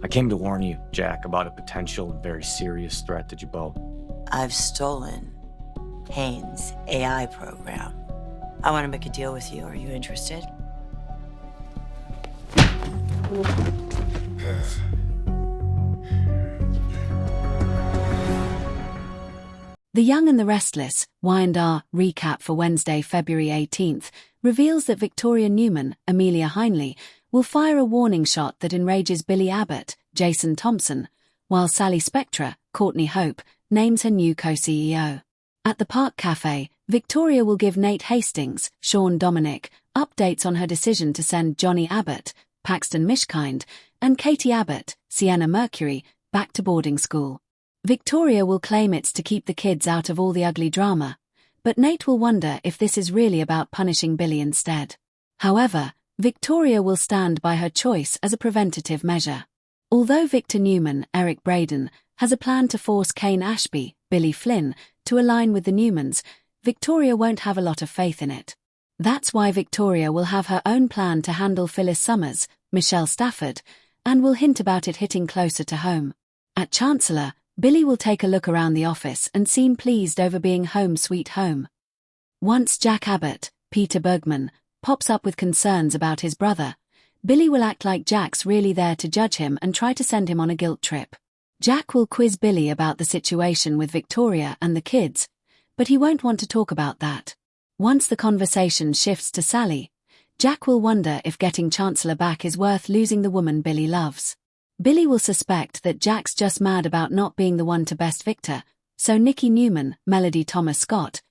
I came to warn you, Jack, about a potential and very serious threat to Jabot. I've stolen Haynes' AI program. I want to make a deal with you. Are you interested? The Young and the Restless, Y&R recap for Wednesday, February 18th, reveals that Victoria Newman, Amelia Heinley, will fire a warning shot that enrages Billy Abbott, Jason Thompson, while Sally Spectra, Courtney Hope, names her new co-CEO. At the Park Cafe, Victoria will give Nate Hastings, Sean Dominic, updates on her decision to send Johnny Abbott, Paxton Mishkind, and Katie Abbott, Sienna Mercury, back to boarding school. Victoria will claim it's to keep the kids out of all the ugly drama, but Nate will wonder if this is really about punishing Billy instead. However, Victoria will stand by her choice as a preventative measure. Although Victor Newman, Eric Braden, has a plan to force Kane Ashby, Billy Flynn, to align with the Newmans, Victoria won't have a lot of faith in it. That's why Victoria will have her own plan to handle Phyllis Summers, Michelle Stafford, and will hint about it hitting closer to home. At Chancellor, Billy will take a look around the office and seem pleased over being home sweet home. Once Jack Abbott, Peter Bergman, pops up with concerns about his brother, Billy will act like Jack's really there to judge him and try to send him on a guilt trip. Jack will quiz Billy about the situation with Victoria and the kids, but he won't want to talk about that. Once the conversation shifts to Sally, Jack will wonder if getting Chancellor back is worth losing the woman Billy loves. Billy will suspect that Jack's just mad about not being the one to best Victor, so Nikki Newman, Melody Thomas Scott,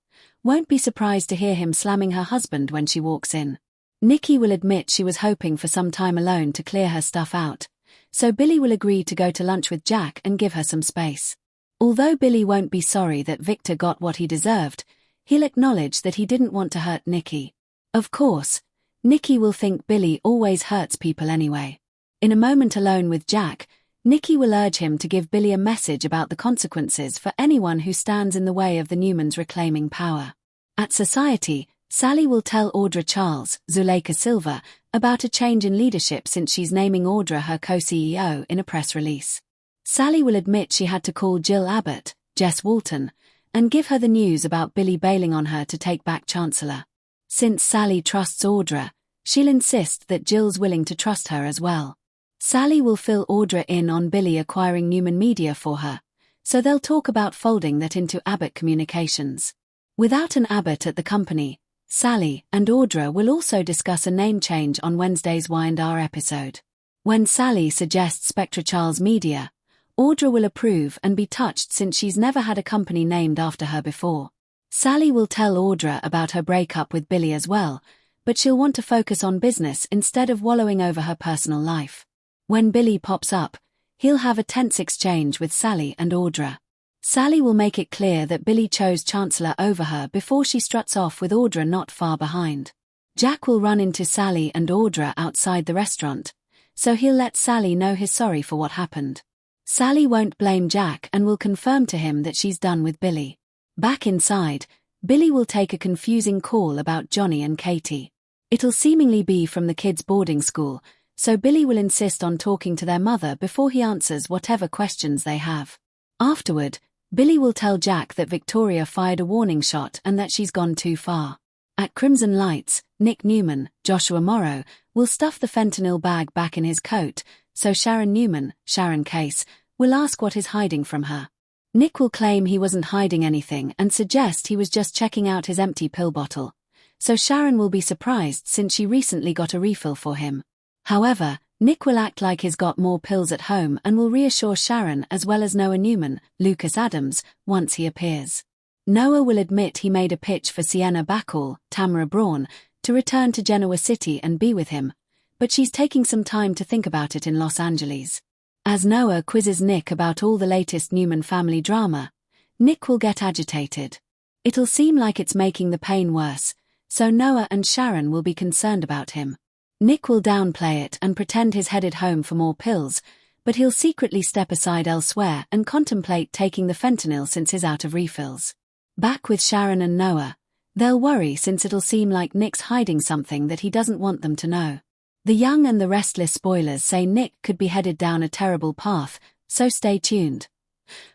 won't be surprised to hear him slamming her husband when she walks in. Nikki will admit she was hoping for some time alone to clear her stuff out, so Billy will agree to go to lunch with Jack and give her some space. Although Billy won't be sorry that Victor got what he deserved, he'll acknowledge that he didn't want to hurt Nikki. Of course, Nikki will think Billy always hurts people anyway. In a moment alone with Jack, Nikki will urge him to give Billy a message about the consequences for anyone who stands in the way of the Newmans reclaiming power. At Society, Sally will tell Audra Charles, Zuleika Silva, about a change in leadership since she's naming Audra her co-CEO in a press release. Sally will admit she had to call Jill Abbott, Jess Walton, and give her the news about Billy bailing on her to take back Chancellor. Since Sally trusts Audra, she'll insist that Jill's willing to trust her as well. Sally will fill Audra in on Billy acquiring Newman Media for her, so they'll talk about folding that into Abbott Communications. Without an Abbott at the company, Sally and Audra will also discuss a name change on Wednesday's Y&R episode. When Sally suggests Spectra Charles Media, Audra will approve and be touched since she's never had a company named after her before. Sally will tell Audra about her breakup with Billy as well, but she'll want to focus on business instead of wallowing over her personal life. When Billy pops up, he'll have a tense exchange with Sally and Audra. Sally will make it clear that Billy chose Chancellor over her before she struts off with Audra not far behind. Jack will run into Sally and Audra outside the restaurant, so he'll let Sally know he's sorry for what happened. Sally won't blame Jack and will confirm to him that she's done with Billy. Back inside, Billy will take a confusing call about Johnny and Katie. It'll seemingly be from the kids' boarding school, so Billy will insist on talking to their mother before he answers whatever questions they have. Afterward, Billy will tell Jack that Victoria fired a warning shot and that she's gone too far. At Crimson Lights, Nick Newman, Joshua Morrow, will stuff the fentanyl bag back in his coat, so Sharon Newman, Sharon Case, will ask what is hiding from her. Nick will claim he wasn't hiding anything and suggest he was just checking out his empty pill bottle, so Sharon will be surprised since she recently got a refill for him. However, Nick will act like he's got more pills at home and will reassure Sharon as well as Noah Newman, Lucas Adams, once he appears. Noah will admit he made a pitch for Sienna Bacall, Tamara Braun, to return to Genoa City and be with him, but she's taking some time to think about it in Los Angeles. As Noah quizzes Nick about all the latest Newman family drama, Nick will get agitated. It'll seem like it's making the pain worse, so Noah and Sharon will be concerned about him. Nick will downplay it and pretend he's headed home for more pills, but he'll secretly step aside elsewhere and contemplate taking the fentanyl since he's out of refills. Back with Sharon and Noah, they'll worry since it'll seem like Nick's hiding something that he doesn't want them to know. The Young and the Restless spoilers say Nick could be headed down a terrible path, so stay tuned.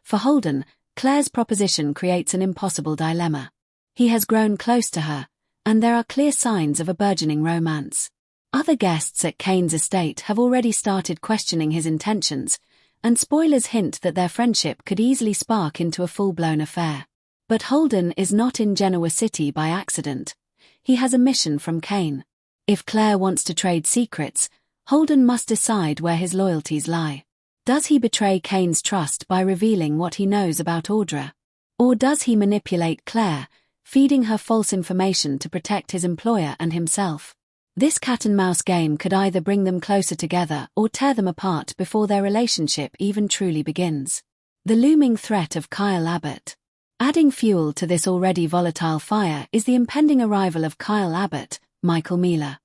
For Holden, Claire's proposition creates an impossible dilemma. He has grown close to her, and there are clear signs of a burgeoning romance. Other guests at Kane's estate have already started questioning his intentions, and spoilers hint that their friendship could easily spark into a full-blown affair. But Holden is not in Genoa City by accident. He has a mission from Kane. If Claire wants to trade secrets, Holden must decide where his loyalties lie. Does he betray Kane's trust by revealing what he knows about Audra? Or does he manipulate Claire, feeding her false information to protect his employer and himself? This cat-and-mouse game could either bring them closer together or tear them apart before their relationship even truly begins. The looming threat of Kyle Abbott. Adding fuel to this already volatile fire is the impending arrival of Kyle Abbott, Michael Mealer.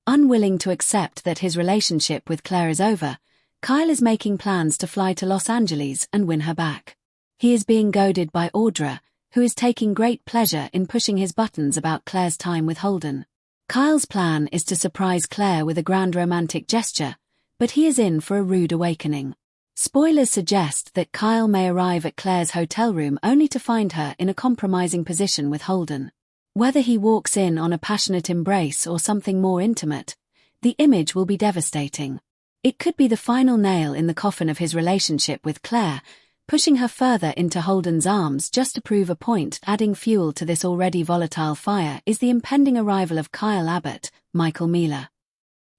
Unwilling to accept that his relationship with Claire is over, Kyle is making plans to fly to Los Angeles and win her back. He is being goaded by Audra, who is taking great pleasure in pushing his buttons about Claire's time with Holden. Kyle's plan is to surprise Claire with a grand romantic gesture, but he is in for a rude awakening. Spoilers suggest that Kyle may arrive at Claire's hotel room only to find her in a compromising position with Holden. Whether he walks in on a passionate embrace or something more intimate, the image will be devastating. It could be the final nail in the coffin of his relationship with Claire, pushing her further into Holden's arms just to prove a point. Adding fuel to this already volatile fire is the impending arrival of Kyle Abbott, Michael Mealer.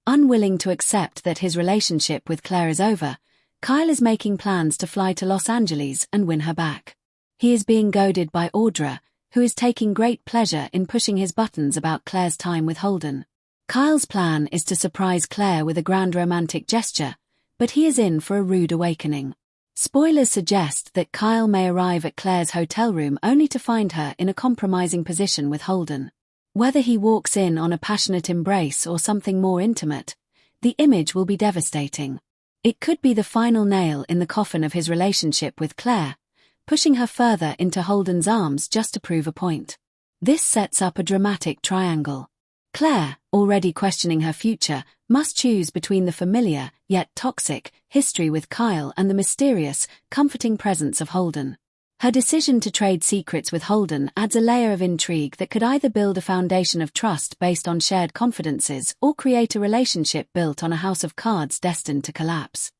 Unwilling to accept that his relationship with Claire is over, Kyle is making plans to fly to Los Angeles and win her back. He is being goaded by Audra, who is taking great pleasure in pushing his buttons about Claire's time with Holden. Kyle's plan is to surprise Claire with a grand romantic gesture, but he is in for a rude awakening. Spoilers suggest that Kyle may arrive at Claire's hotel room only to find her in a compromising position with Holden. Whether he walks in on a passionate embrace or something more intimate, the image will be devastating. It could be the final nail in the coffin of his relationship with Claire, pushing her further into Holden's arms just to prove a point. This sets up a dramatic triangle. Claire, already questioning her future, must choose between the familiar, yet toxic, history with Kyle and the mysterious, comforting presence of Holden. Her decision to trade secrets with Holden adds a layer of intrigue that could either build a foundation of trust based on shared confidences or create a relationship built on a house of cards destined to collapse.